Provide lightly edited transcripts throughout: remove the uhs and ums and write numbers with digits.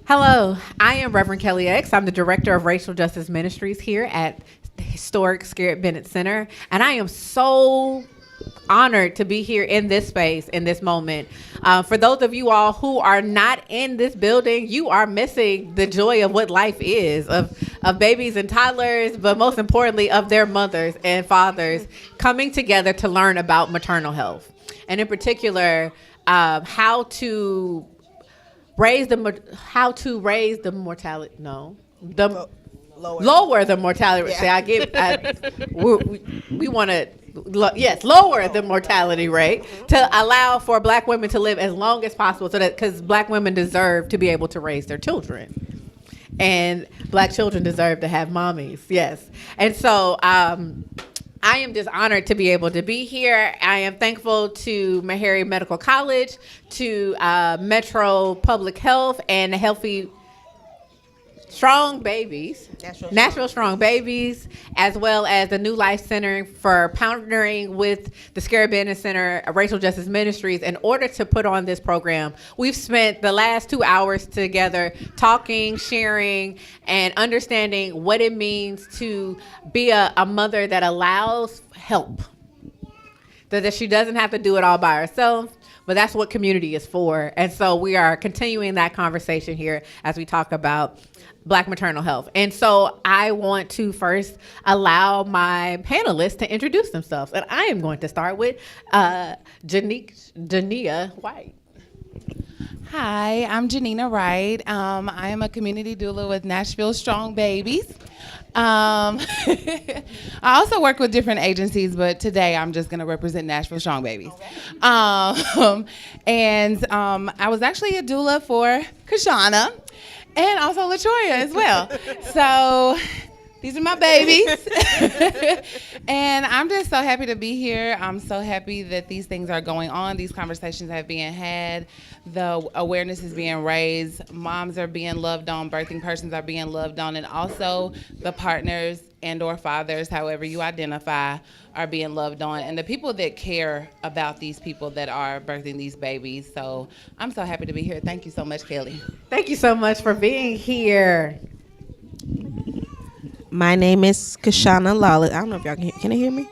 Hello, I am Reverend Kelly X. I'm the Director of Racial Justice Ministries here at the historic Scarritt Bennett Center, and I am so honored to be here in this space, in this moment. For those of you all who are not in this building, you are missing the joy of what life is, of babies and toddlers, but most importantly, of their mothers and fathers coming together to learn about maternal health. And in particular, how to raise the mortality. No, lower the mortality rate. Yeah. We want to. Lower the mortality rate to allow for Black women to live as long as possible, so that because Black women deserve to be able to raise their children, and Black children deserve to have mommies. Yes, and so I am just honored to be able to be here. I am thankful to Meharry Medical College, to Metro Public Health, and Healthy Strong Babies, Natural Strong Babies, as well as the New Life Center for partnering with the Scarritt Bennett Center, Racial Justice Ministries, in order to put on this program. We've spent the last 2 hours together talking, sharing, and understanding what it means to be a mother that allows help. That she doesn't have to do it all by herself, but that's what community is for. And so we are continuing that conversation here as we talk about Black maternal health. And so I want to first allow my panelists to introduce themselves. And I am going to start with Jania White. Hi, I'm Janina Wright. I am a community doula with Nashville Strong Babies. I also work with different agencies, but today I'm just going to represent Nashville Strong Babies. Okay. I was actually a doula for Kashana and also LaTroya as well. So these are my babies. And I'm just so happy to be here. I'm so happy that these things are going on. These conversations have been had. The awareness is being raised. Moms are being loved on. Birthing persons are being loved on. And also the partners and or fathers, however you identify, are being loved on. And the people that care about these people that are birthing these babies. So I'm so happy to be here. Thank you so much, Kelly. Thank you so much for being here. My name is Kashana Lawless. I don't know if y'all can hear me?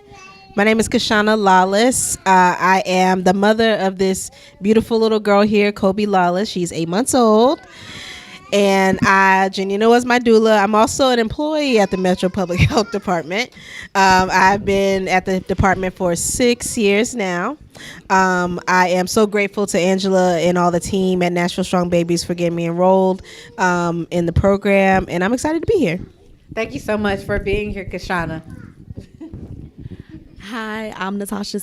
My name is Kashana Lawless. I am the mother of this beautiful little girl here, Kobe Lawless. She's 8 months old. And Janina was my doula. I'm also an employee at the Metro Public Health Department. I've been at the department for 6 years now. I am so grateful to Angela and all the team at Nashville Strong Babies for getting me enrolled in the program. And I'm excited to be here. Thank you so much for being here, Kashana. Hi, I'm Natasha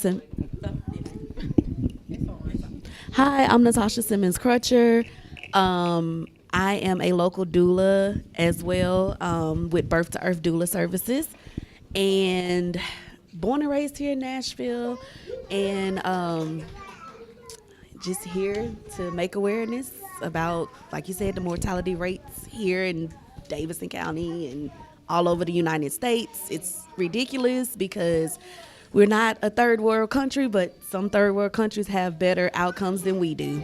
Hi, I'm Natasha Simmons Crutcher. I am a local doula as well, with Birth to Earth Doula Services, and born and raised here in Nashville, and just here to make awareness about, like you said, the mortality rates here in Davidson County and all over the United States. It's ridiculous because we're not a third world country, but some third world countries have better outcomes than we do.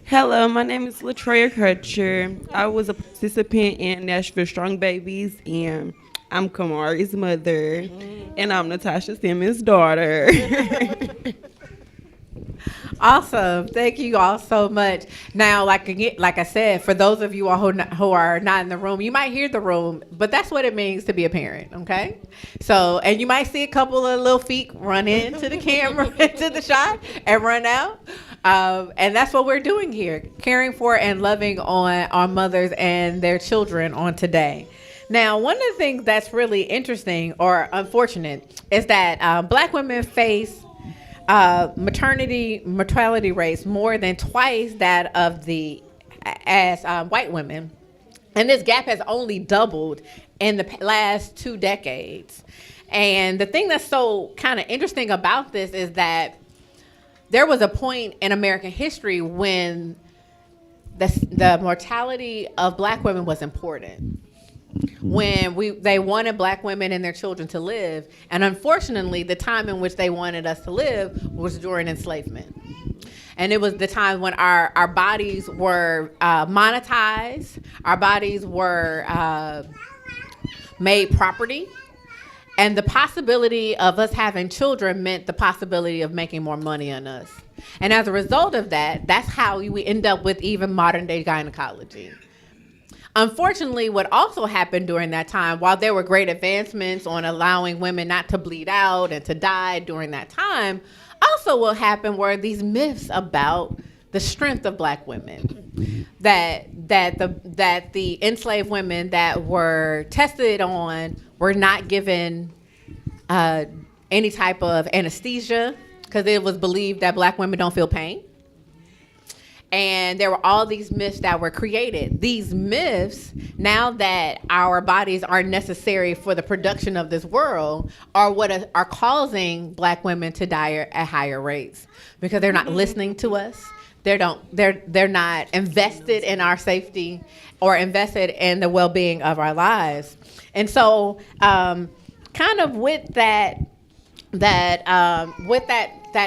Hello, my name is LaTroya Crutcher. I was a participant in Nashville Strong Babies, and I'm Kamari's mother, and I'm Natasha Simmons' daughter. Awesome. Thank you all so much. Now, like I said, for those of you all who are not in the room, you might hear the room, but that's what it means to be a parent, okay? So, and you might see a couple of little feet run into the camera, into the shot, and run out. And that's what we're doing here, caring for and loving on our mothers and their children on today. Now, one of the things that's really interesting or unfortunate is that Black women face mortality rates more than twice that of as white women, and this gap has only doubled in the last 2 decades. And the thing that's so kind of interesting about this is that there was a point in American history when the mortality of Black women was important, when they wanted Black women and their children to live. And unfortunately, the time in which they wanted us to live was during enslavement. And it was the time when our bodies were monetized, our bodies were made property. And the possibility of us having children meant the possibility of making more money on us. And as a result of that, that's how we end up with even modern day gynecology. Unfortunately, what also happened during that time, while there were great advancements on allowing women not to bleed out and to die during that time, also what happened were these myths about the strength of black women, that the enslaved women that were tested on were not given any type of anesthesia because it was believed that black women don't feel pain. And there were all these myths that were created. These myths, now that our bodies aren't necessary for the production of this world, are what are causing black women to die at higher rates because they're not listening to us. They're not invested in our safety or invested in the well-being of our lives. And so, kind of with that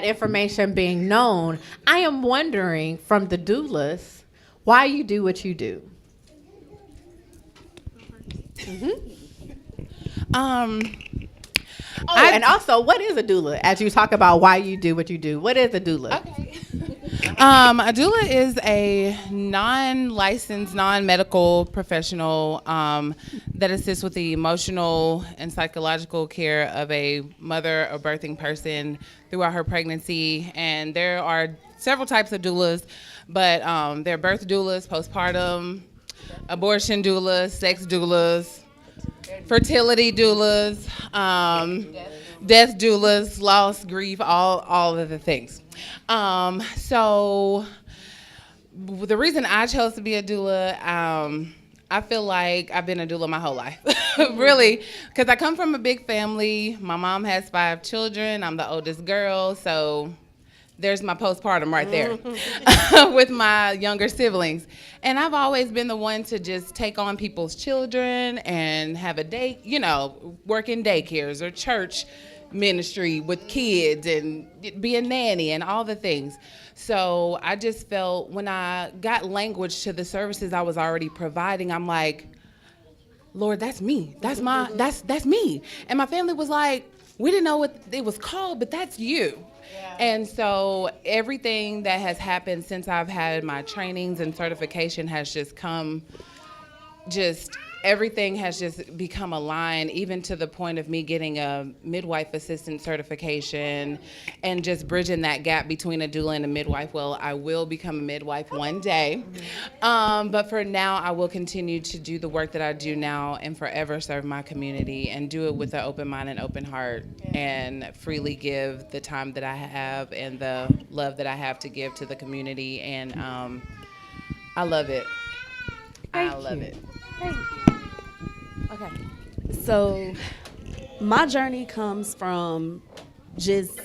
information being known, I am wondering from the doulas why you do what you do. And also, what is a doula? As you talk about why you do what you do, what is a doula? Okay. A doula is a non-licensed, non-medical professional that assists with the emotional and psychological care of a mother or birthing person throughout her pregnancy. And there are several types of doulas, but there are birth doulas, postpartum, abortion doulas, sex doulas, fertility doulas, death doulas, loss, grief, all of the things. So the reason I chose to be a doula, I feel like I've been a doula my whole life, really, because I come from a big family. My mom has 5 children. I'm the oldest girl, so there's my postpartum right there with my younger siblings. And I've always been the one to just take on people's children and have a day, work in daycares or church ministry with kids and be a nanny and all the things. So I just felt when I got language to the services I was already providing, I'm like, Lord, that's me. That's me. And my family was like, we didn't know what it was called, but that's you. Yeah. And so everything that has happened since I've had my trainings and certification has everything has just become aligned, even to the point of me getting a midwife assistant certification and just bridging that gap between a doula and a midwife. Well, I will become a midwife one day. But for now, I will continue to do the work that I do now and forever serve my community and do it with an open mind and open heart and freely give the time that I have and the love that I have to give to the community. And I love it. I love it. Thank you. Okay. So my journey comes from just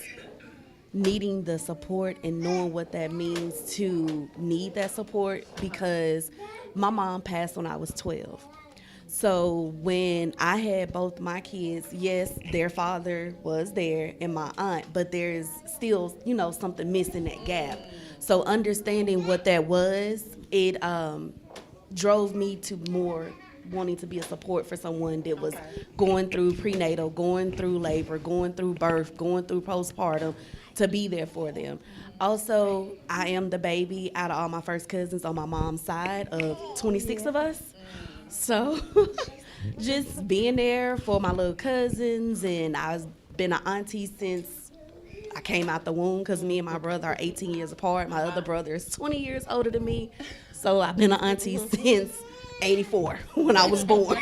needing the support and knowing what that means to need that support because my mom passed when I was 12. So when I had both my kids, yes, their father was there and my aunt, but there's still, something missing that gap. So understanding what that was, it drove me to more wanting to be a support for someone that was going through prenatal, going through labor, going through birth, going through postpartum, to be there for them. Also, I am the baby out of all my first cousins on my mom's side of 26 of us. So just being there for my little cousins, and I've been an auntie since I came out the womb because me and my brother are 18 years apart. My other brother is 20 years older than me. So I've been an auntie since 84 when I was born.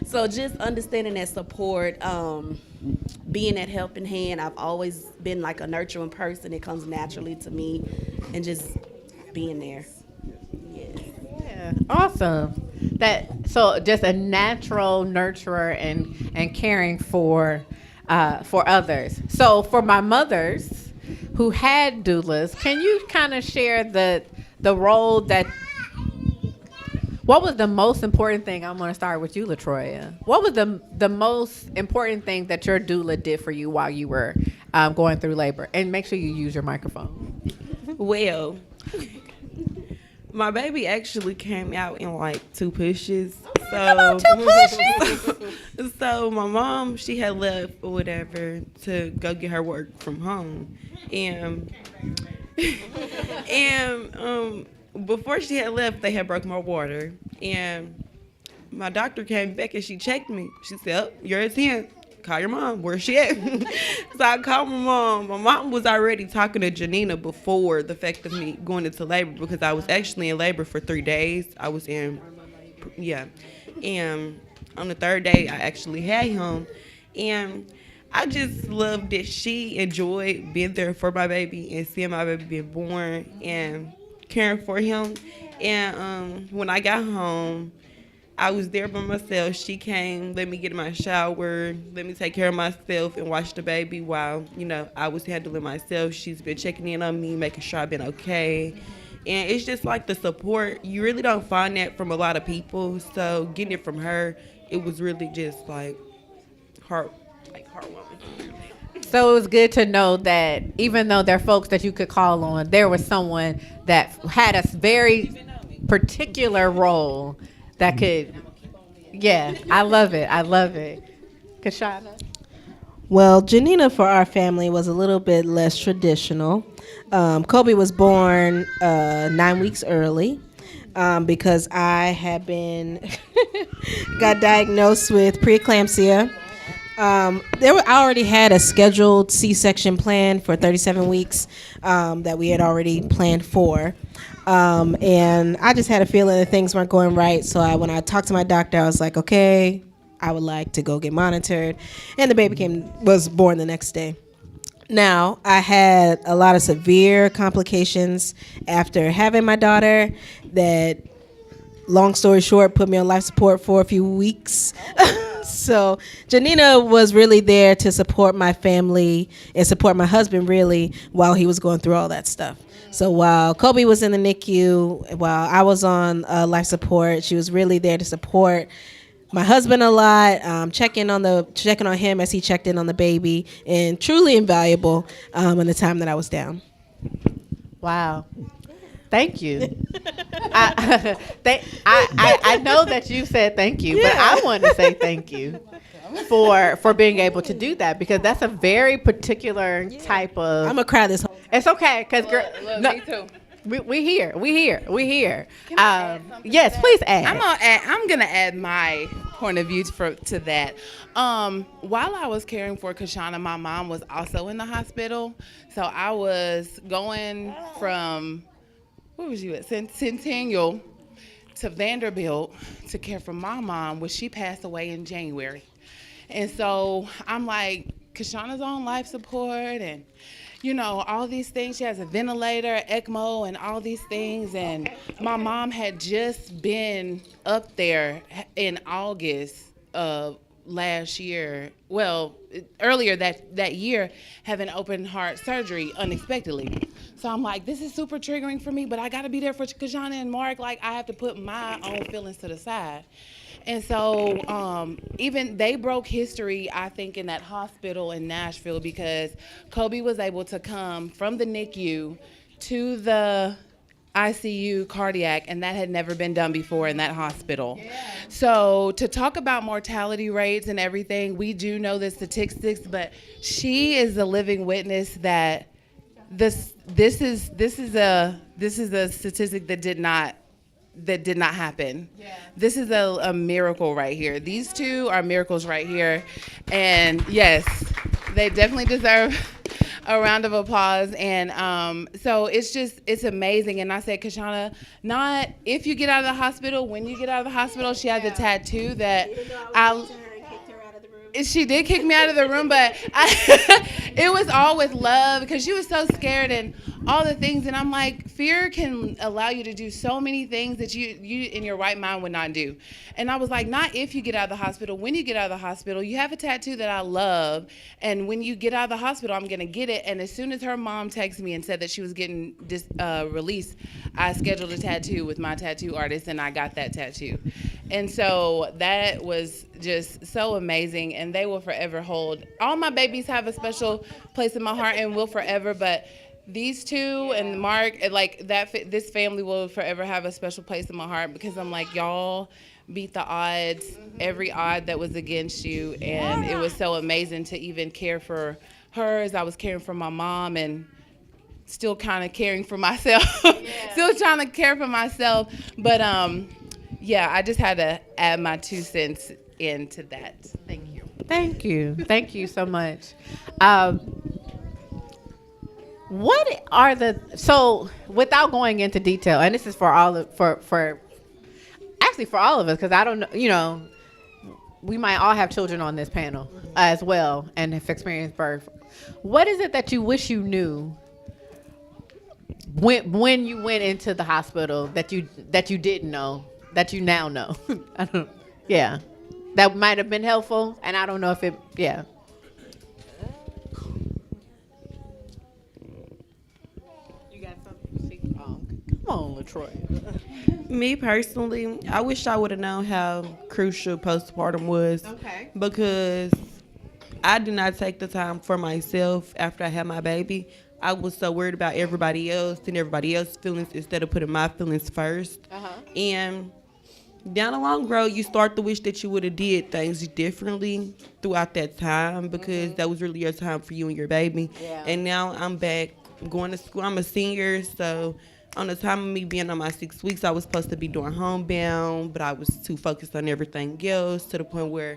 So just understanding that support, being that helping hand. I've always been like a nurturing person. It comes naturally to me, and just being there. Yeah, awesome. So just a natural nurturer and caring for others. So for my mothers who had doulas, can you kind of share the role that? What was the most important thing? I'm going to start with you, LaTroya. What was the most important thing that your doula did for you while you were going through labor? And make sure you use your microphone. Well, my baby actually came out in like 2 pushes. So, so my mom, she had left or whatever to go get her work from home, and before she had left, they had broke my water, and my doctor came back and she checked me. She said, "Oh, you're a 10. Call your mom. Where's she at?" So I called my mom. My mom was already talking to Janina before the fact of me going into labor, because I was actually in labor for 3 days. I was in, and on the 3rd day, I actually had him. And I just loved that she enjoyed being there for my baby and seeing my baby being born and caring for him. And when I got home, I was there by myself. She came, let me get in my shower, let me take care of myself and watch the baby while, I was handling myself. She's been checking in on me, making sure I've been okay. And it's just like the support. You really don't find that from a lot of people. So getting it from her, it was really just like heartwarming. So it was good to know that even though there are folks that you could call on, there was someone that had a very particular role that could, I love it. Kashana? Well, Janina for our family was a little bit less traditional. Kobe was born 9 weeks early because I had got diagnosed with preeclampsia. I already had a scheduled C-section plan for 37 weeks that we had already planned for. And I just had a feeling that things weren't going right. So when I talked to my doctor, I was like, okay, I would like to go get monitored. And the baby was born the next day. Now, I had a lot of severe complications after having my daughter that, long story short, put me on life support for a few weeks. So Janina was really there to support my family and support my husband, really, while he was going through all that stuff. So while Kobe was in the NICU, while I was on life support, she was really there to support my husband a lot, checking on him as he checked in on the baby, and truly invaluable in the time that I was down. Wow. Thank you. I know that you said thank you, but I want to say thank you for being able to do that, because that's a very particular type of. I'm gonna cry this whole. It's okay, because Me too. We here. Yes, please add. I'm gonna add my point of view to that. While I was caring for Kashana, my mom was also in the hospital, so I was going from, where was you at, Centennial to Vanderbilt to care for my mom, when she passed away in January. And so I'm like, Kashana's on life support and all these things. She has a ventilator, ECMO, and all these things. And my mom had just been up there in August of last year. Well, earlier that year, having open heart surgery unexpectedly. So I'm like, this is super triggering for me, but I got to be there for Kashana and Mark. Like, I have to put my own feelings to the side. And so even they broke history, I think, in that hospital in Nashville, because Kobe was able to come from the NICU to the ICU cardiac, and that had never been done before in that hospital. Yeah. So to talk about mortality rates and everything, we do know the statistics, but she is a living witness that this is a statistic that did not happen. Yeah. This is a miracle right here. These two are miracles right here. And yes, they definitely deserve a round of applause. And so it's amazing. And I said, Kashana, not if you get out of the hospital, when you get out of the hospital, she has a tattoo that she did kick me out of the room, but it was all with love, because she was so scared and all the things. And I'm like, fear can allow you to do so many things that you in your right mind would not do. And I was like, not if you get out of the hospital. When you get out of the hospital, you have a tattoo that I love. And when you get out of the hospital, I'm going to get it. And as soon as her mom texted me and said that she was getting released, I scheduled a tattoo with my tattoo artist, and I got that tattoo. And so that was just so amazing. And they will forever hold. All my babies have a special place in my heart and will forever, but these two and Mark, like that, this family will forever have a special place in my heart because I'm like, y'all beat the odds, every odd that was against you, and it was so amazing to even care for her as I was caring for my mom and still kind of caring for myself, still trying to care for myself. But yeah, I just had to add my 2 cents into that. Thank you. Thank you. Thank you so much. What are so without going into detail, and this is for all of, for all of us, because I don't know, you know, we might all have children on this panel as well and have experienced birth. What is it that you wish you knew when you went into the hospital that you didn't know that you now know? I don't. Yeah, that might have been helpful, and I don't know if it. Yeah. You got something? Come on, LaTroy. Me personally, I wish I would have known how crucial postpartum was. Okay. Because I did not take the time for myself after I had my baby. I was so worried about everybody else and everybody else's feelings instead of putting my feelings first. And down the long road, you start to wish that you would have did things differently throughout that time because that was really your time for you and your baby. Yeah. And now I'm back going to school. I'm a senior, so on the time of me being on my 6 weeks, I was supposed to be doing homebound, but I was too focused on everything else to the point where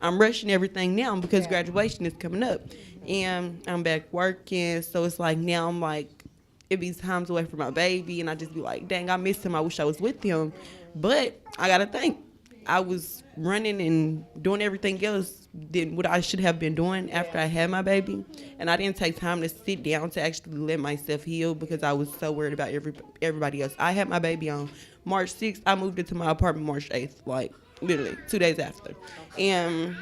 I'm rushing everything now because graduation is coming up. And I'm back working, so it's like now I'm like, it be times away from my baby, and I just be like, dang, I miss him. I wish I was with him. But I got to think, I was running and doing everything else than what I should have been doing after I had my baby. And I didn't take time to sit down to actually let myself heal because I was so worried about everybody else. I had my baby on March 6th. I moved into my apartment March 8th, like literally 2 days after. And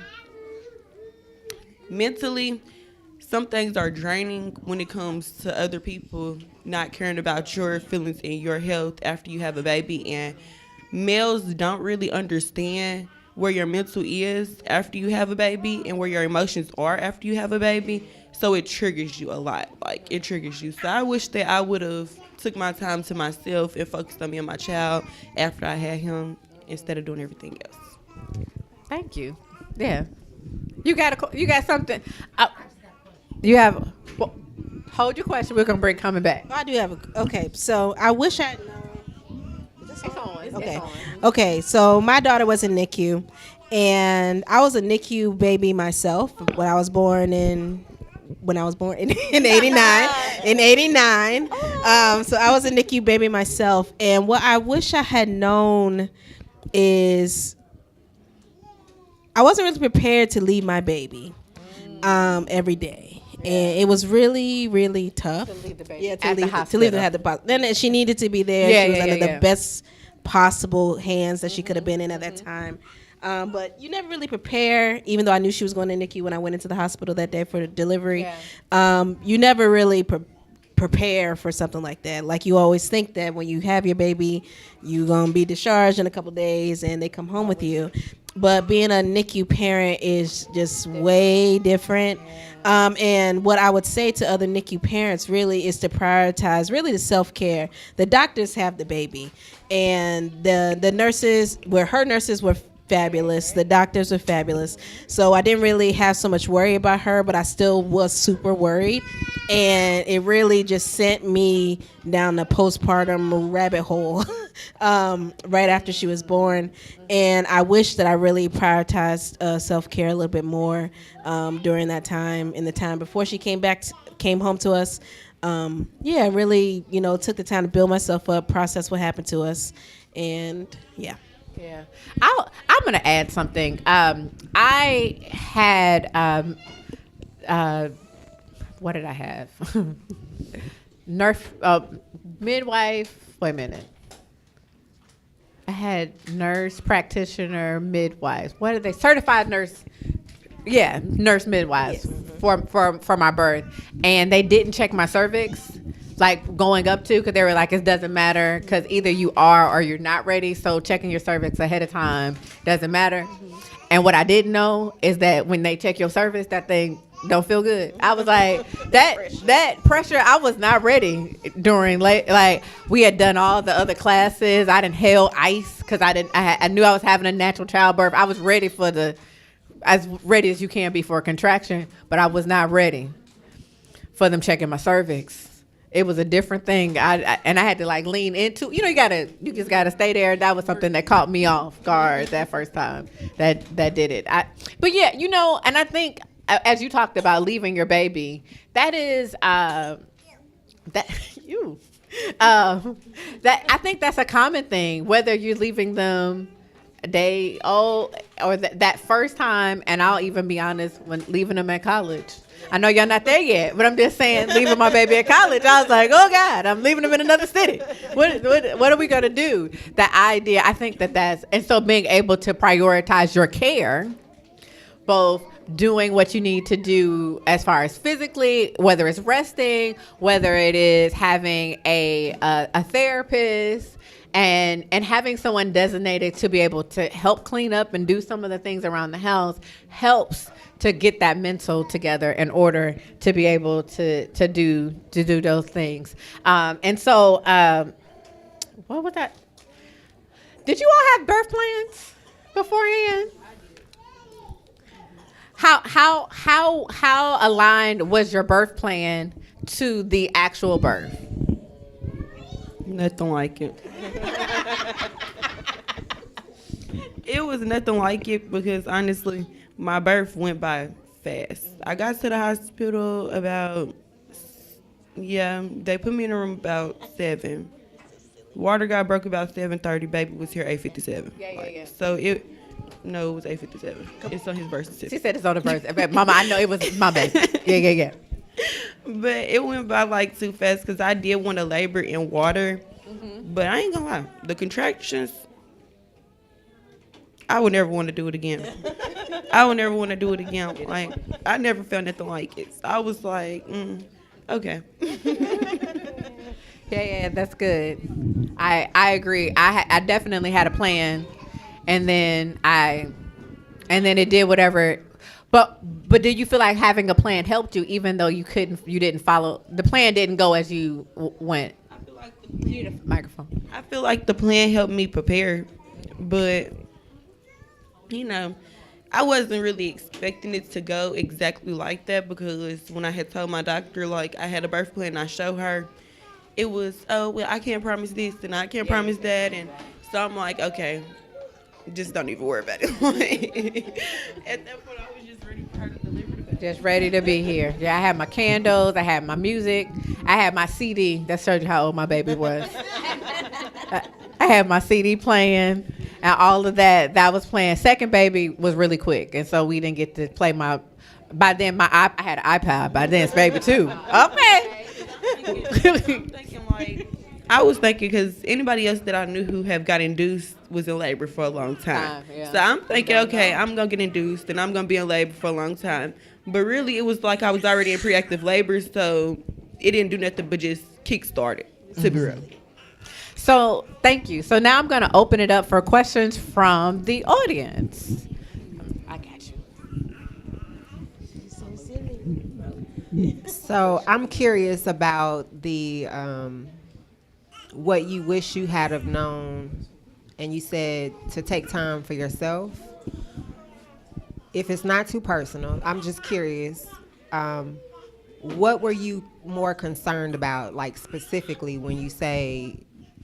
mentally, some things are draining when it comes to other people not caring about your feelings and your health after you have a baby. And males don't really understand where your mental is after you have a baby and where your emotions are after you have a baby. So it triggers you a lot. Like, it triggers you. So I wish that I would have took my time to myself and focused on me and my child after I had him instead of doing everything else. Thank you. Yeah. You got something. You have. Well, hold your question. We're gonna bring coming back. I do have okay. So I wish I had known. It's on. Okay. It's on. Okay. So my daughter was in NICU, and I was a NICU baby myself when I was born in 89. In 89. So I was a NICU baby myself, and what I wish I had known is I wasn't really prepared to leave my baby every day. And it was really, really tough. To leave the baby. Yeah, At the hospital. to leave the hospital. Then she needed to be there. Yeah, she was under yeah. the best possible hands that she could have been in at that time. But you never really prepare, even though I knew she was going to NICU when I went into the hospital that day for the delivery. Yeah. You never really prepare for something like that. Like, you always think that when you have your baby, you're going to be discharged in a couple days and they come home with you. But being a NICU parent is just way different. And what I would say to other NICU parents really is to prioritize really the self-care. The doctors have the baby, and the nurses, her nurses were fabulous. The doctors were fabulous. So I didn't really have so much worry about her, but I still was super worried. And it really just sent me down the postpartum rabbit hole right after she was born. And I wish that I really prioritized self-care a little bit more during that time, in the time before she came home to us. Really, took the time to build myself up, process what happened to us. And yeah. Yeah, I'm gonna add something. I had what did I have? Midwife. Wait a minute. I had nurse practitioner, midwives. What are they? Certified nurse. Yeah, nurse midwives. Yes. for my birth, and they didn't check my cervix. Like going up to, because they were like, it doesn't matter, because either you are or you're not ready. So checking your cervix ahead of time doesn't matter. And what I didn't know is that when they check your cervix, that thing don't feel good. I was like, that pressure, I was not ready during like we had done all the other classes. I didn't inhale ice because I knew I was having a natural childbirth. I was ready as ready as you can be for a contraction, but I was not ready for them checking my cervix. It was a different thing. I had to like lean into, you just gotta stay there. That was something that caught me off guard that first time that did it. But yeah, and I think as you talked about leaving your baby, that is, that I think that's a common thing, whether you're leaving them a day old or that first time. And I'll even be honest, when leaving them at college, I know y'all not there yet, but I'm just saying, leaving my baby at college, I was like, oh God, I'm leaving him in another city. What are we gonna do? The idea, I think and so being able to prioritize your care, both doing what you need to do as far as physically, whether it's resting, whether it is having a therapist, and having someone designated to be able to help clean up and do some of the things around the house helps to get that mental together in order to be able to do those things. And so, what was that? Did you all have birth plans beforehand? How aligned was your birth plan to the actual birth? Nothing like it. It was nothing like it because honestly, my birth went by fast. I got to the hospital they put me in a room about 7. Water got broke about 7:30. Baby was here 8:57. Yeah. So it was 8:57. It's on his birth certificate. She said it's on the birth. Mama, I know it was my baby. Yeah. But it went by like too fast because I did want to labor in water. But I ain't gonna lie, the contractions, I would never want to do it again. Like, I never felt nothing like it. So I was like, okay. Yeah, that's good. I agree. I definitely had a plan, and then it did whatever. But did you feel like having a plan helped you, even though you didn't follow the plan? Didn't go as you went. I feel like You need a microphone. I feel like the plan helped me prepare, but I wasn't really expecting it to go exactly like that because when I had told my doctor like I had a birth plan, I showed her, it was, oh well, I can't promise this and I can't promise that, and so I'm like, okay, just don't even worry about it. At that point, I was just ready for her to deliver. Just ready to be here. Yeah, I had my candles, I had my music, I had my CD. That showed you how old my baby was. I had my CD playing and all of that was playing. Second baby was really quick, and so we didn't get to play by then I had an iPod by then, it's baby too. Okay. I was thinking because anybody else that I knew who have got induced was in labor for a long time. Yeah. So I'm thinking, okay, I'm going to get induced and I'm going to be in labor for a long time. But really, it was like I was already in pre-active labor, so it didn't do nothing but just kickstart it, to be real. So thank you. So now I'm going to open it up for questions from the audience. I got you. So I'm curious about the what you wish you had have known, and you said to take time for yourself. If it's not too personal, I'm just curious. What were you more concerned about, like specifically when you say,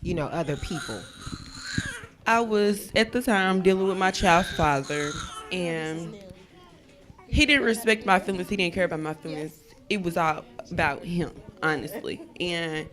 other people? I was at the time dealing with my child's father, and he didn't respect my feelings. He didn't care about my feelings. It was all about him, honestly. And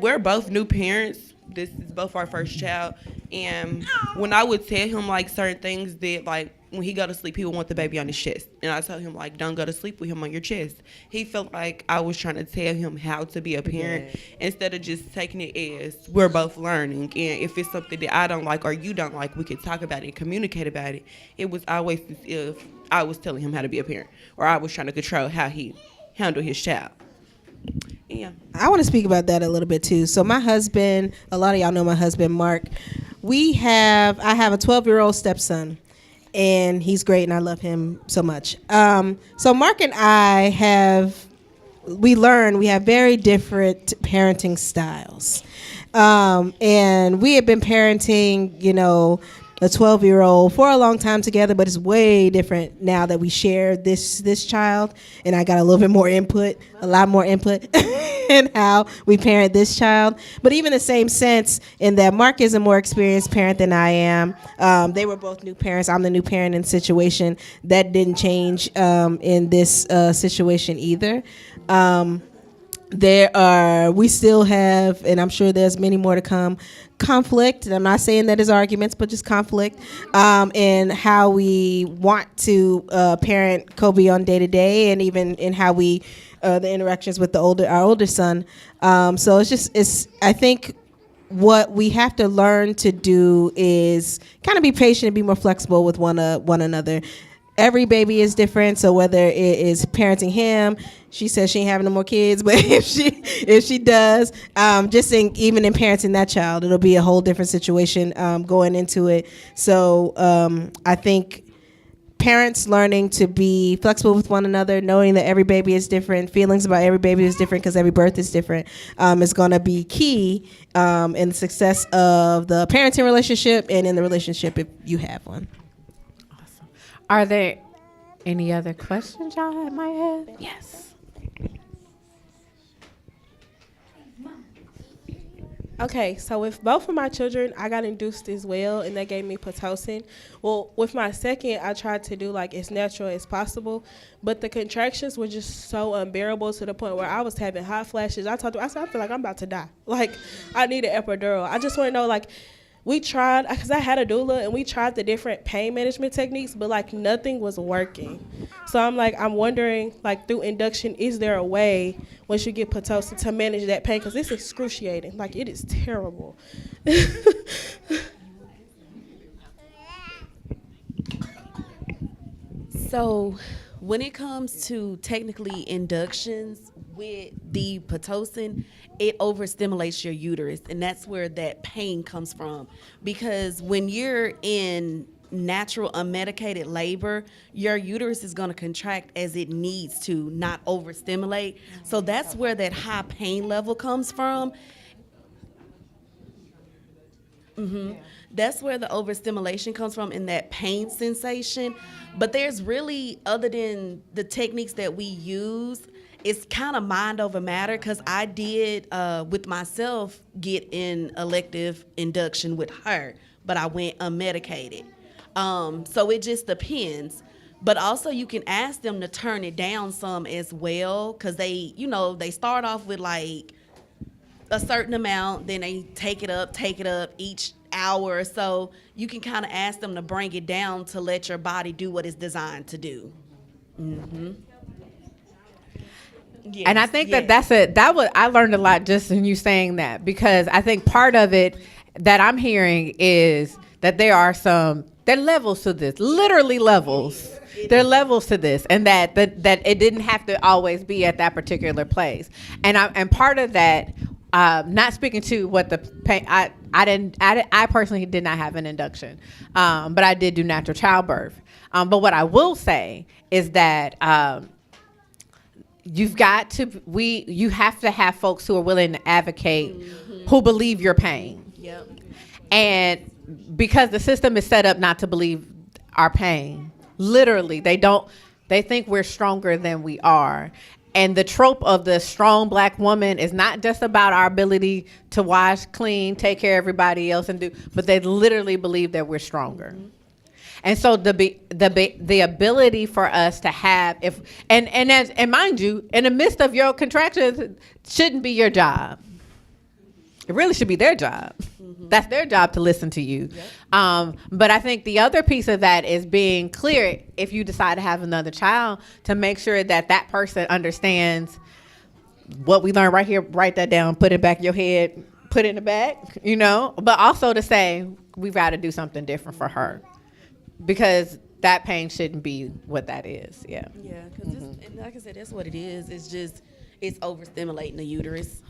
we're both new parents. This is both our first child. And when I would tell him like certain things that like when he go to sleep, he would want the baby on his chest. And I told him like, don't go to sleep with him on your chest. He felt like I was trying to tell him how to be a parent instead of just taking it as we're both learning. And if it's something that I don't like or you don't like, we could talk about it and communicate about it. It was always as if I was telling him how to be a parent or I was trying to control how he handled his child. Yeah. I want to speak about that a little bit too. So my husband, a lot of y'all know my husband, Mark. I have a 12-year-old stepson. and he's great, and I love him so much. So Mark and I we have very different parenting styles. And we have been parenting, a 12-year-old for a long time together, but it's way different now that we share this child, and I got a lot more input in how we parent this child. But even the same sense in that Mark is a more experienced parent than I am. They were both new parents. I'm the new parent in the situation. That didn't change in this situation either. We still have, and I'm sure there's many more to come, conflict. And I'm not saying that is arguments, but just conflict in how we want to parent Kobe on day to day, and even in how we the interactions with our older son. So I think what we have to learn to do is kind of be patient and be more flexible with one another. Every baby is different, so whether it is parenting him, she says she ain't having no more kids, but if she does, even in parenting that child, it'll be a whole different situation going into it. So I think parents learning to be flexible with one another, knowing that every baby is different, feelings about every baby is different because every birth is different, is going to be key in the success of the parenting relationship and in the relationship if you have one. Are there any other questions y'all might have? Yes. Okay, so with both of my children, I got induced as well, and that gave me Pitocin. Well, with my second, I tried to do as natural as possible, but the contractions were just so unbearable to the point where I was having hot flashes. I said, I feel like I'm about to die. I need an epidural. I just want to know, we tried, because I had a doula, and we tried the different pain management techniques, but nothing was working. So I'm wondering, through induction, is there a way once you get Pitocin to manage that pain? Because it's excruciating. It is terrible. So when it comes to technically inductions with the Pitocin, it overstimulates your uterus, and that's where that pain comes from. Because when you're in natural unmedicated labor, your uterus is going to contract as it needs to, not overstimulate. So that's where that high pain level comes from. That's where the overstimulation comes from, in that pain sensation. But there's really, other than the techniques that we use, it's kind of mind over matter, because I did, with myself, get an elective induction with her, but I went unmedicated. So it just depends. But also you can ask them to turn it down some as well, because they start off with a certain amount, then they take it up each hour or so. You can kind of ask them to bring it down to let your body do what it's designed to do. Yes, and I think I learned a lot just in you saying that, because I think part of it that I'm hearing is that there are levels to this, literally levels. There are levels to this, and that it didn't have to always be at that particular place. And part of that, not speaking to what the pain, I personally did not have an induction, but I did do natural childbirth. But what I will say is that you have to have folks who are willing to advocate, who believe your pain. Yep. And because the system is set up not to believe our pain, literally, they think we're stronger than we are. And the trope of the strong black woman is not just about our ability to wash, clean, take care of everybody else, but they literally believe that we're stronger. And so the ability for us to have, and mind you, in the midst of your contractions, shouldn't be your job. It really should be their job. That's their job to listen to you. Yep. But I think the other piece of that is being clear, if you decide to have another child, to make sure that person understands what we learned right here. Write that down, put it back in your head, put it in the back, but also to say, we've got to do something different for her, because that pain shouldn't be what that is. Yeah. Yeah, because like I said, that's what it is. It's overstimulating the uterus.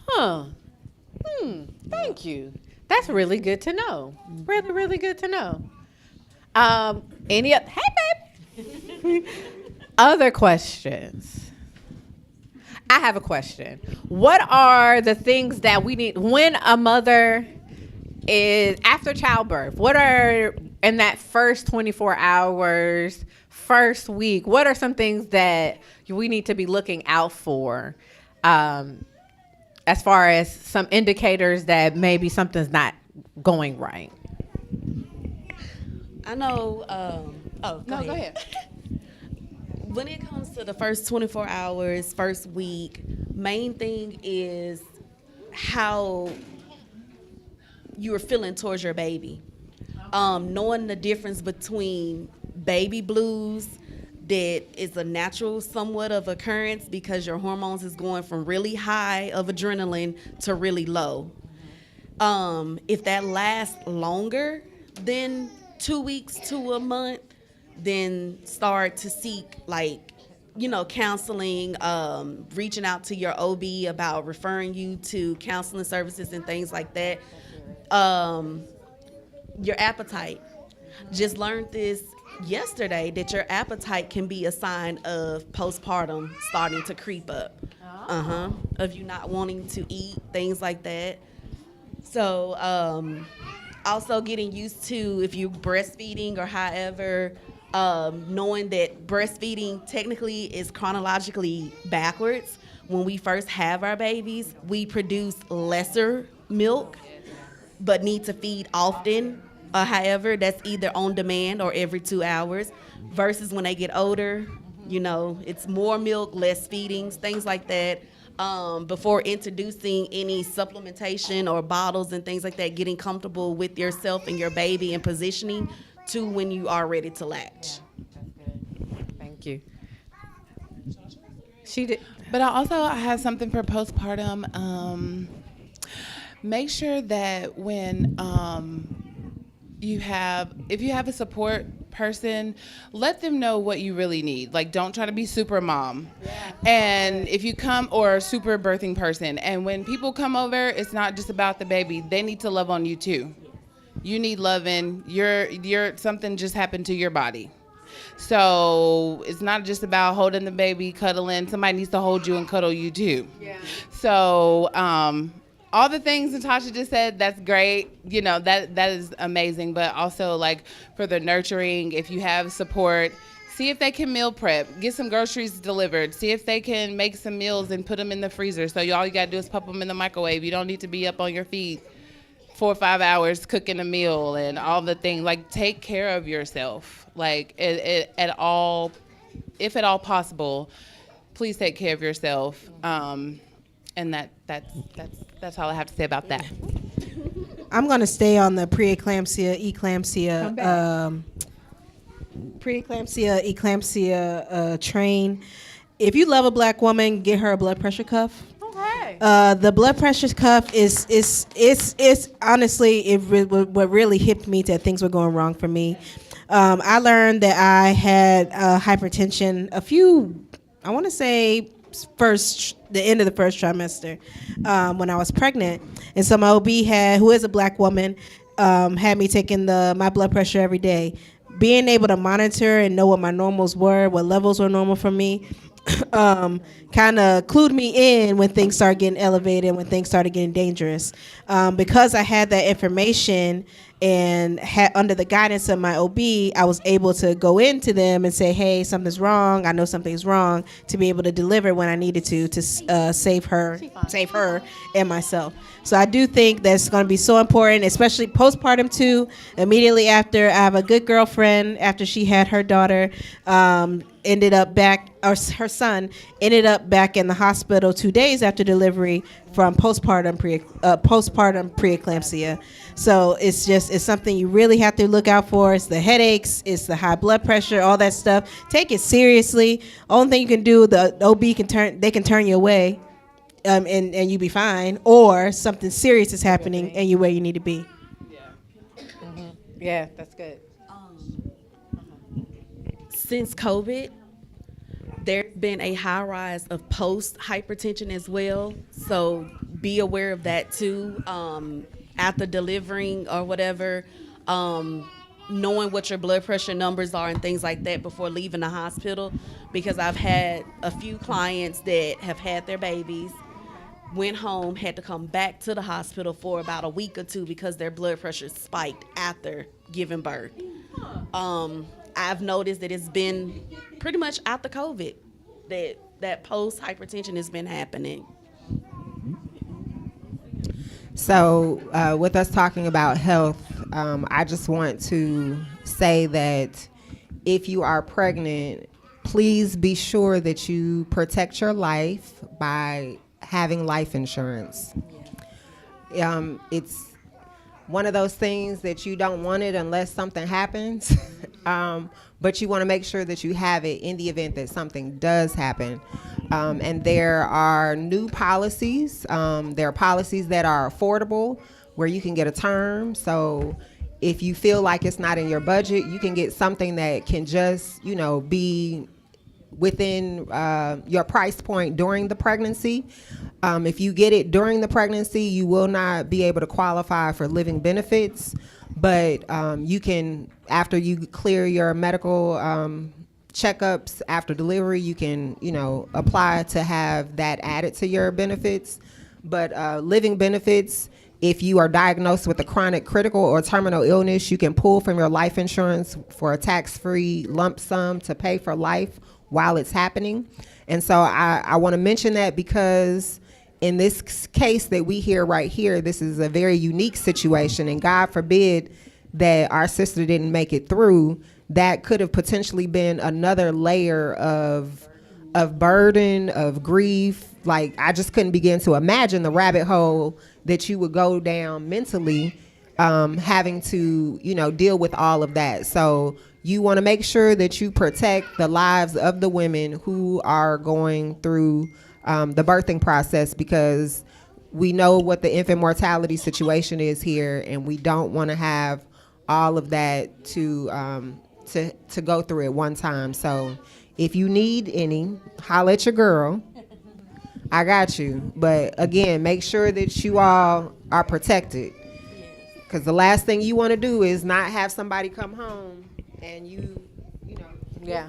Thank you. That's really good to know. Really, really good to know. Hey, babe. Other questions? I have a question. What are the things that we need when a mother is after childbirth? What are in that first 24 hours, first week? What are some things that we need to be looking out for, as far as some indicators that maybe something's not going right? I know. Go ahead. When it comes to the first 24 hours, first week, main thing is how you're feeling towards your baby. Knowing the difference between baby blues that is a natural somewhat of occurrence because your hormones is going from really high of adrenaline to really low. If that lasts longer than 2 weeks to a month, then start to seek counseling, reaching out to your OB about referring you to counseling services and things like that. Your appetite. Just learned this yesterday that your appetite can be a sign of postpartum starting to creep up. Of you not wanting to eat, things like that. So also getting used to if you're breastfeeding or however, knowing that breastfeeding technically is chronologically backwards. When we first have our babies, we produce lesser milk, but need to feed often. However, that's either on demand or every 2 hours, versus when they get older, it's more milk, less feedings, things like that. Before introducing any supplementation or bottles and things like that, getting comfortable with yourself and your baby and positioning to when you are ready to latch. Thank you. She did. But I have something for postpartum. Make sure that when if you have a support person, let them know what you really need. Like, don't try to be super mom. Yeah. And if you come, or a super birthing person, and when people come over, it's not just about the baby. They need to love on you too. You need loving. You're something just happened to your body. So it's not just about holding the baby, cuddling. Somebody needs to hold you and cuddle you too. Yeah. So all the things Natasha just said, that's great. That is amazing. But also, like, for the nurturing, if you have support, see if they can meal prep. Get some groceries delivered. See if they can make some meals and put them in the freezer. So all you got to do is pop them in the microwave. You don't need to be up on your feet 4 or 5 hours cooking a meal and all the things. Like, take care of yourself. Like, if at all possible, please take care of yourself. And that's all I have to say about that. I'm gonna stay on the eclampsia, train. If you love a black woman, get her a blood pressure cuff. Okay. The blood pressure cuff is honestly what really hipped me that things were going wrong for me. I learned that I had hypertension I want to say the end of the first trimester when I was pregnant, and so my OB who is a black woman, had me taking my blood pressure every day. Being able to monitor and know what my normals were, what levels were normal for me, kind of clued me in when things started getting elevated, when things started getting dangerous. Because I had that information and under the guidance of my OB, I was able to go into them and say, hey, something's wrong. I know something's wrong, to be able to deliver when I needed to save her and myself. So I do think that's going to be so important, especially postpartum too. Immediately after, I have a good girlfriend, after she had her daughter, her son ended up back in the hospital 2 days after delivery from postpartum preeclampsia. So it's something you really have to look out for. It's the headaches, it's the high blood pressure, all that stuff. Take it seriously. Only thing you can do, the OB can turn you away, and you be fine, or something serious is happening and you're where you need to be. Yeah, that's good. Since COVID, there's been a high rise of post-hypertension as well. So be aware of that too. After delivering or whatever, knowing what your blood pressure numbers are and things like that before leaving the hospital, because I've had a few clients that have had their babies, went home, had to come back to the hospital for about a week or two because their blood pressure spiked after giving birth. I've noticed that it's been pretty much after COVID that post hypertension has been happening. So with us talking about health, I just want to say that if you are pregnant, please be sure that you protect your life by having life insurance. It's one of those things that you don't want it unless something happens, but you want to make sure that you have it in the event that something does happen. And there are new policies. There are policies that are affordable where you can get a term. So if you feel like it's not in your budget, you can get something that can just, be within your price point during the pregnancy. If you get it during the pregnancy, you will not be able to qualify for living benefits, but you can, after you clear your medical checkups after delivery, you can, apply to have that added to your benefits. But living benefits, if you are diagnosed with a chronic, critical, or terminal illness, you can pull from your life insurance for a tax-free lump sum to pay for life while it's happening. And so I want to mention that because in this case that we hear right here, this is a very unique situation, and God forbid that our sister didn't make it through. That could have potentially been another layer of burden, of grief. Like, I just couldn't begin to imagine the rabbit hole that you would go down mentally, having to, deal with all of that. So you want to make sure that you protect the lives of the women who are going through the birthing process, because we know what the infant mortality situation is here, and we don't want to have all of that to go through at one time. So if you need any, holla at your girl. I got you. But again, make sure that you all are protected, because the last thing you want to do is not have somebody come home and Yeah.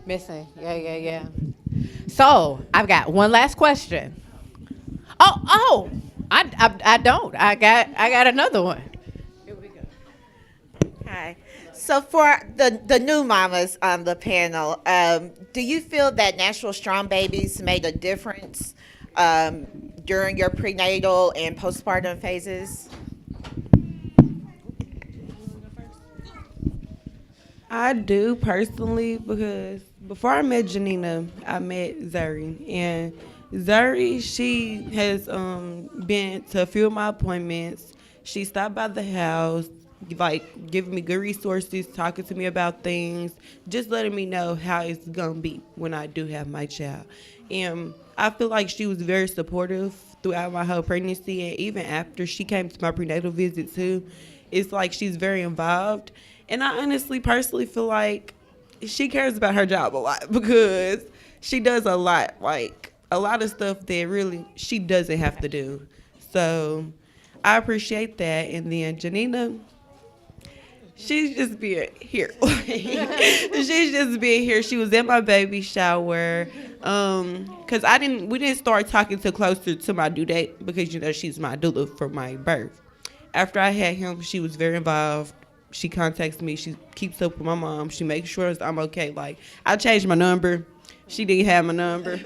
Missing. Yeah. So I've got one last question. I don't. I got another one. Hi. So for the new mamas on the panel, do you feel that natural strong babies made a difference during your prenatal and postpartum phases? I do personally, because before I met Janina, I met Zuri, and Zuri, she has been to a few of my appointments. She stopped by the house, like giving me good resources, talking to me about things, just letting me know how it's gonna be when I do have my child. And I feel like she was very supportive throughout my whole pregnancy, and even after she came to my prenatal visit too. It's like she's very involved. And I honestly, personally feel like she cares about her job a lot, because she does a lot, like a lot of stuff that really she doesn't have to do. So I appreciate that. And then Janina, she's just being here. She's just being here. She was at my baby shower, because we didn't start talking till closer to my due date, because she's my doula for my birth. After I had him, she was very involved. She contacts me. She keeps up with my mom. She makes sure I'm okay. Like, I changed my number. She didn't have my number.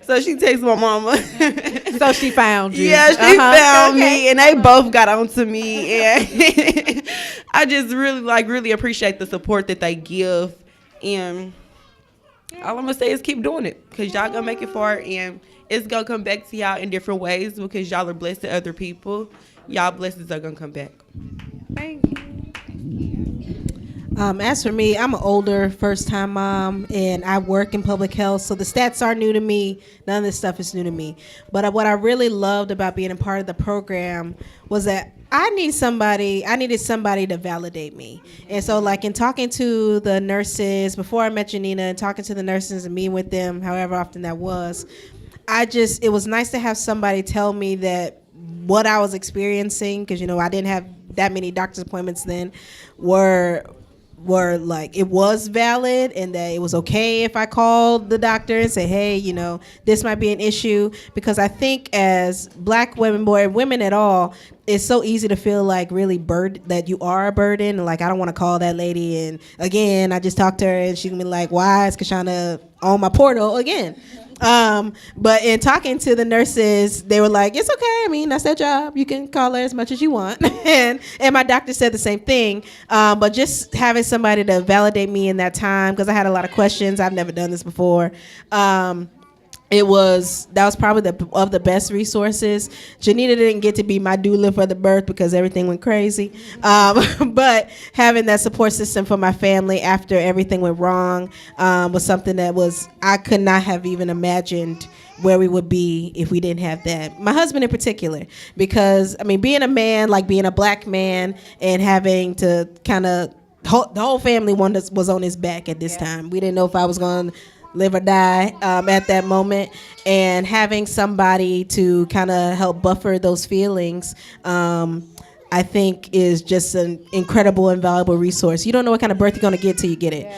So she texts my mama. So she found you. Yeah, she found me, and they both got onto me. And I just really appreciate the support that they give. And all I'm going to say is keep doing it, because y'all going to make it far, and it's going to come back to y'all in different ways, because y'all are blessed to other people. Y'all blessings are going to come back. Thank you. As for me, I'm an older first-time mom, and I work in public health, so the stats are new to me. None of this stuff is new to me. But what I really loved about being a part of the program was that I needed somebody to validate me. And so, like, in talking to the nurses, before I met Janina, and talking to the nurses and meeting with them, however often that was, it was nice to have somebody tell me that what I was experiencing, because, I didn't have that many doctor's appointments then were like it was valid, and that it was okay if I called the doctor and say, hey, this might be an issue. Because I think as Black women, or women at all, it's so easy to feel like really that you are a burden. Like, I don't want to call that lady, and again, I just talked to her and she can be like, why is Kashana on my portal again? But in talking to the nurses, they were like, it's okay. I mean, that's their job. You can call her as much as you want. and my doctor said the same thing. But just having somebody to validate me in that time, because I had a lot of questions. I've never done this before. That was probably the best resources. Janita didn't get to be my doula for the birth because everything went crazy. But having that support system for my family after everything went wrong was something that I could not have even imagined where we would be if we didn't have that. My husband in particular, because I mean, being a man, like being a Black man, and having to kind of the whole family was on his back at this time. We didn't know if I was going to live or die at that moment, and having somebody to kind of help buffer those feelings, I think is just an incredible and valuable resource. You don't know what kind of birth you're going to get till you get it.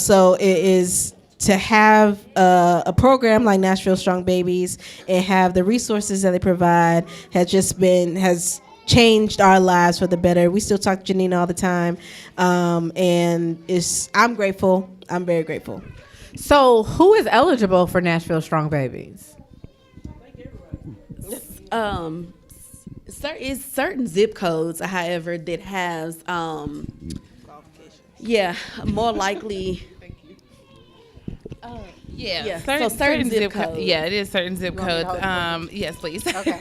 So it is to have a program like Nashville Strong Babies and have the resources that they provide has changed our lives for the better. We still talk to Janina all the time, and I'm grateful. I'm very grateful. So, who is eligible for Nashville Strong Babies? It's certain zip codes, however, that has more likely. Certain zip codes. Yeah, it is certain zip codes. Yes, please. Okay.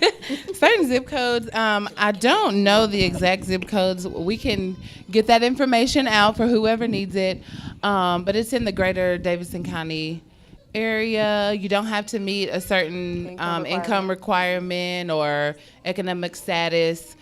Certain zip codes. I don't know the exact zip codes. We can get that information out for whoever needs it. But it's in the greater Davidson County area. You don't have to meet a certain income requirement or economic status.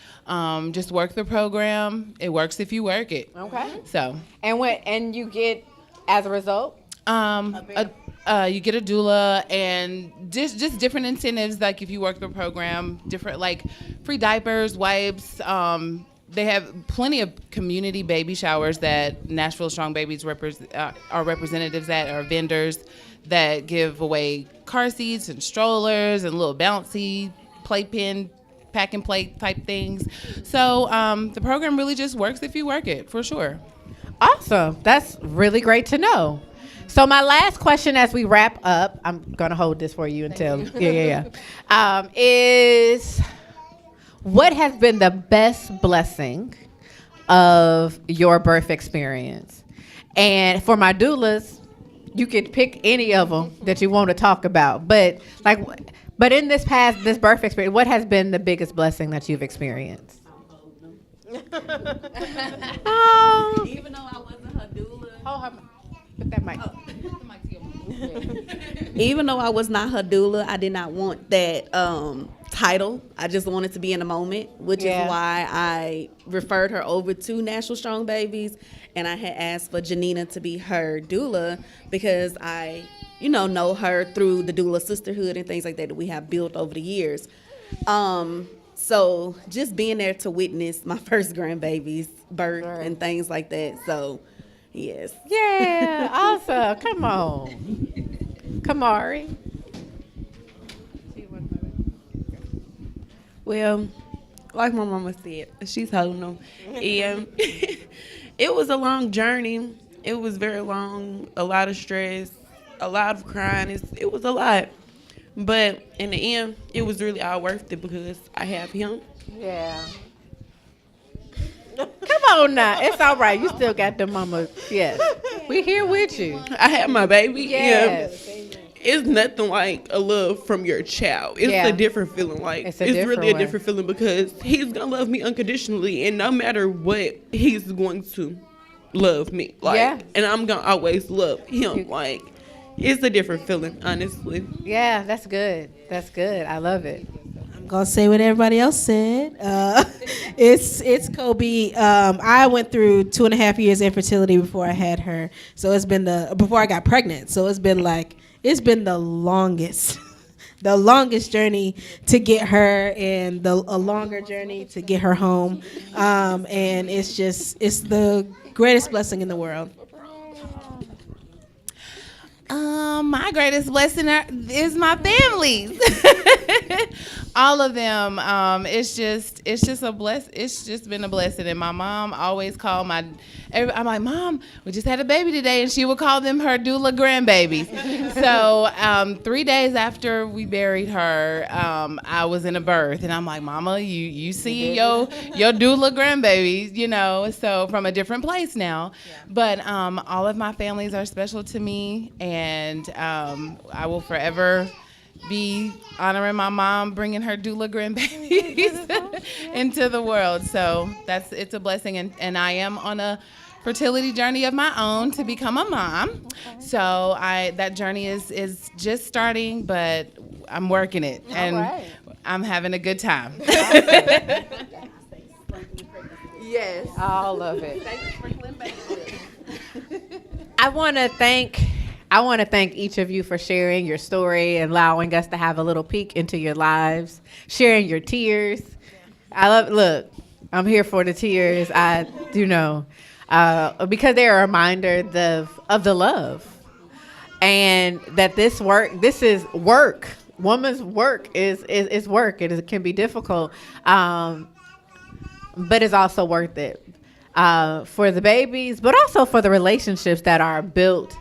Just work the program. It works if you work it. Okay. So. And you get, as a result? You get a doula and just different incentives. Like if you work the program, different like free diapers, wipes. They have plenty of community baby showers that Nashville Strong Babies are representatives at, or vendors that give away car seats and strollers and little bouncy playpen, pack and play type things. So the program really just works if you work it, for sure. Awesome. That's really great to know. So my last question as we wrap up, I'm going to hold this for you until, is what has been the best blessing of your birth experience? And for my doulas, you could pick any of them that you want to talk about. But in this birth experience, what has been the biggest blessing that you've experienced? Even though I wasn't her doula. Put that mic. Even though I was not her doula, I did not want that title. I just wanted to be in the moment, which is why I referred her over to Nashville Strong Babies, and I had asked for Janina to be her doula because I, know her through the doula sisterhood and things like that we have built over the years. So just being there to witness my first grandbaby's birth and things like that. So, yes. Yeah, awesome. Come on. Kamari. Well, like my mama said, she's holding them. And it was a long journey. It was very long, a lot of stress, a lot of crying. It was a lot. But in the end, it was really all worth it because I have him. Yeah. Come on now. It's all right. You still got the mama. Yes. We here with you. I have my baby. Yes. Yeah. It's nothing like a love from your child. It's a different feeling. Like it's really a different feeling because he's gonna love me unconditionally, and no matter what, he's going to love me. Like, and I'm gonna always love him. Like, it's a different feeling, honestly. Yeah, that's good. That's good. I love it. I'm gonna say what everybody else said. It's Kobe. I went through 2.5 years infertility before I had her, so it's been before I got pregnant. So it's been the longest the longest journey to get her and a longer journey to get her home. And it's the greatest blessing in the world. My greatest blessing is my families. All of them. It's just a it's just been a blessing. And my mom always called I'm like, Mom, we just had a baby today, and she would call them her doula grandbabies. So 3 days after we buried her, I was in a birth, and I'm like, Mama, you see your doula grandbabies, you know, so from a different place now. Yeah. But all of my families are special to me, and I will forever be honoring my mom, bringing her doula grandbabies into the world. So it's a blessing, and I am on a fertility journey of my own to become a mom. So that journey is just starting, but I'm working it, and I'm having a good time. Yes, all of it. I want to thank each of you for sharing your story and allowing us to have a little peek into your lives, sharing your tears. Look, I'm here for the tears. I do know, because they're a reminder of the love, and that this is work. Woman's work is work. It can be difficult, but it's also worth it for the babies, but also for the relationships that are built,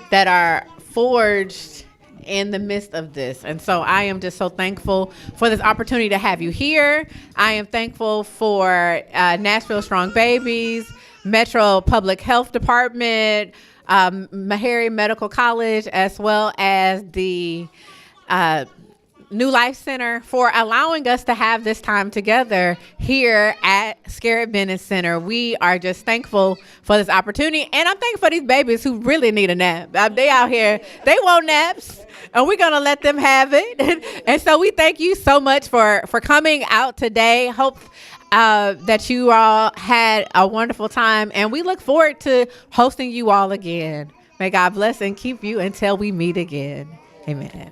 that are forged in the midst of this. And so I am just so thankful for this opportunity to have you here. I am thankful for Nashville Strong Babies, Metro Public Health Department, Meharry Medical College, as well as the New Life Center for allowing us to have this time together here at Scarritt Bennett Center. We are just thankful for this opportunity, and I'm thankful for these babies who really need a nap. They out here, they want naps, and we're gonna let them have it. And so we thank you so much for coming out today. Hope that you all had a wonderful time, and we look forward to hosting you all again. May God bless and keep you until we meet again. Amen.